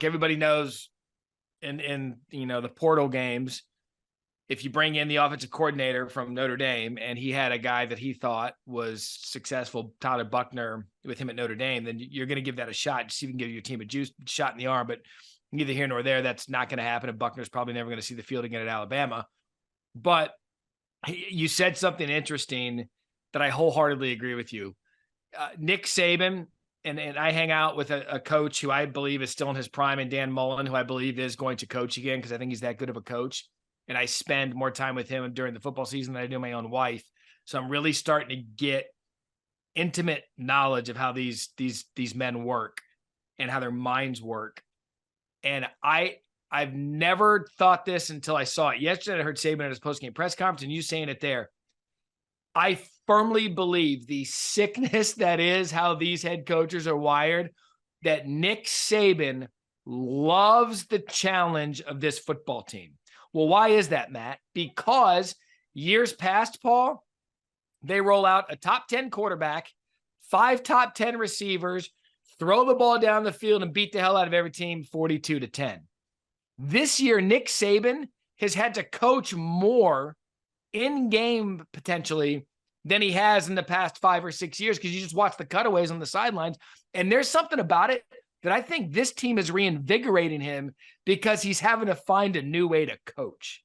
everybody knows in the portal games, if you bring in the offensive coordinator from Notre Dame and he had a guy that he thought was successful, Tyler Buchner, with him at Notre Dame, then you're going to give that a shot. Just see if you can give your team a shot in the arm. But neither here nor there, that's not going to happen. And Buchner's probably never going to see the field again at Alabama. But you said something interesting that I wholeheartedly agree with you. Nick Saban, and I hang out with a coach who I believe is still in his prime, and Dan Mullen, who I believe is going to coach again because I think he's that good of a coach. And I spend more time with him during the football season than I do my own wife. So I'm really starting to get intimate knowledge of how these men work and how their minds work. And I've never thought this until I saw it yesterday. I heard Saban at his postgame press conference and you saying it there. I firmly believe the sickness that is how these head coaches are wired, that Nick Saban loves the challenge of this football team. Well, why is that, Matt? Because years past, Paul, they roll out a top 10 quarterback, 5 top 10 receivers, throw the ball down the field and beat the hell out of every team 42-10. This year, Nick Saban has had to coach more in-game potentially than he has in the past 5 or 6 years because you just watch the cutaways on the sidelines. And there's something about it that I think this team is reinvigorating him because he's having to find a new way to coach.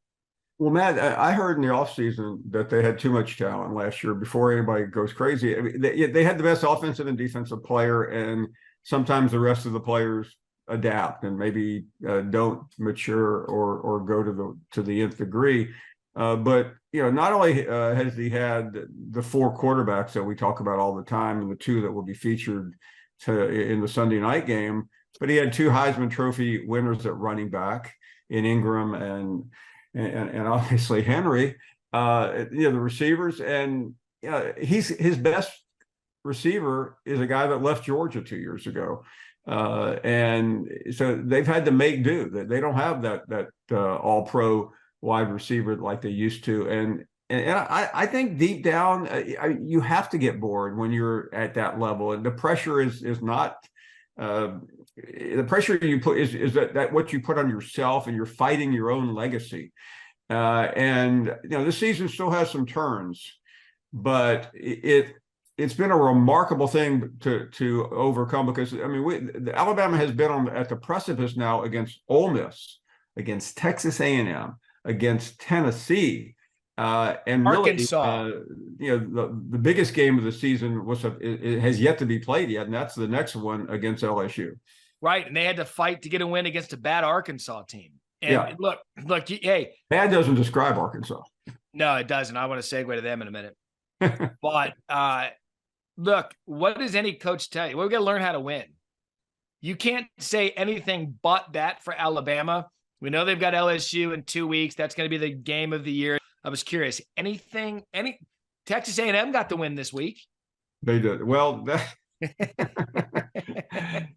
Well, Matt, I heard in the offseason that they had too much talent last year before anybody goes crazy. I mean, they had the best offensive and defensive player, and sometimes the rest of the players adapt and maybe don't mature or go to the nth degree. But, not only has he had the 4 quarterbacks that we talk about all the time and the 2 that will be featured in the Sunday night game, but he had 2 Heisman Trophy winners at running back in Ingram and obviously Henry, the receivers. And his best receiver is a guy that left Georgia 2 years ago. And so they've had to make do. They don't have that all-pro wide receiver like they used to. And I think deep down, you have to get bored when you're at that level. And the pressure is not the pressure you put is that what you put on yourself, and you're fighting your own legacy. And this season still has some turns, but it's been a remarkable thing to overcome because Alabama has been at the precipice now against Ole Miss, against Texas A&M, against Tennessee. And Arkansas. Really, the biggest game of the season it has yet to be played yet, and that's the next one against LSU. Right, and they had to fight to get a win against a bad Arkansas team. And look, hey, bad doesn't describe Arkansas. No, it doesn't. I want to segue to them in a minute. But look, what does any coach tell you? Well, we got to learn how to win. You can't say anything but that for Alabama. We know they've got LSU in 2 weeks. That's going to be the game of the year. I was curious. Texas A&M got the win this week. They did. Well,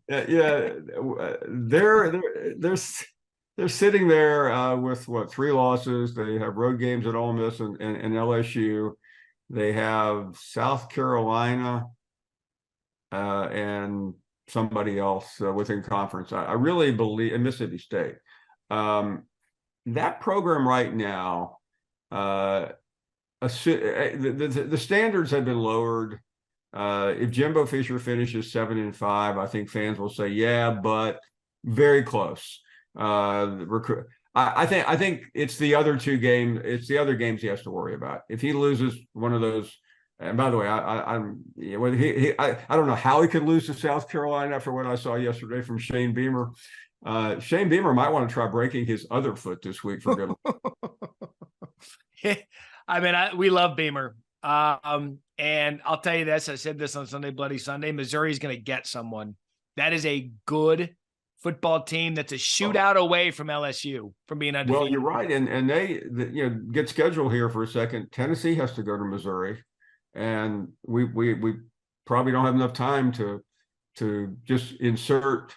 they're sitting there with 3 losses. They have road games at Ole Miss and LSU. They have South Carolina and somebody else within conference. I really believe in Mississippi State. That program right now, the standards have been lowered. If Jimbo Fisher finishes 7-5, I think fans will say, yeah, but very close. I think it's the other 2 games. It's the other games he has to worry about. If he loses one of those, and by the way, I don't know how he could lose to South Carolina after what I saw yesterday from Shane Beamer. Shane Beamer might want to try breaking his other foot this week for good. We love Beamer. And I'll tell you this, I said this on Sunday Bloody Sunday, Missouri's going to get someone. That is a good football team that's a shootout away from LSU from being undefeated. Well, you're right. And they get scheduled here for a second. Tennessee has to go to Missouri. And we probably don't have enough time to just insert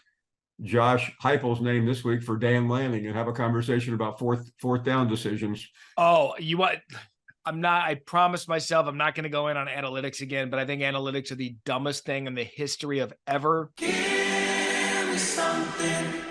Josh Heupel's name this week for Dan Lanning and have a conversation about fourth down decisions. Oh, I promised myself I'm not going to go in on analytics again, but I think analytics are the dumbest thing in the history of ever. Give me something.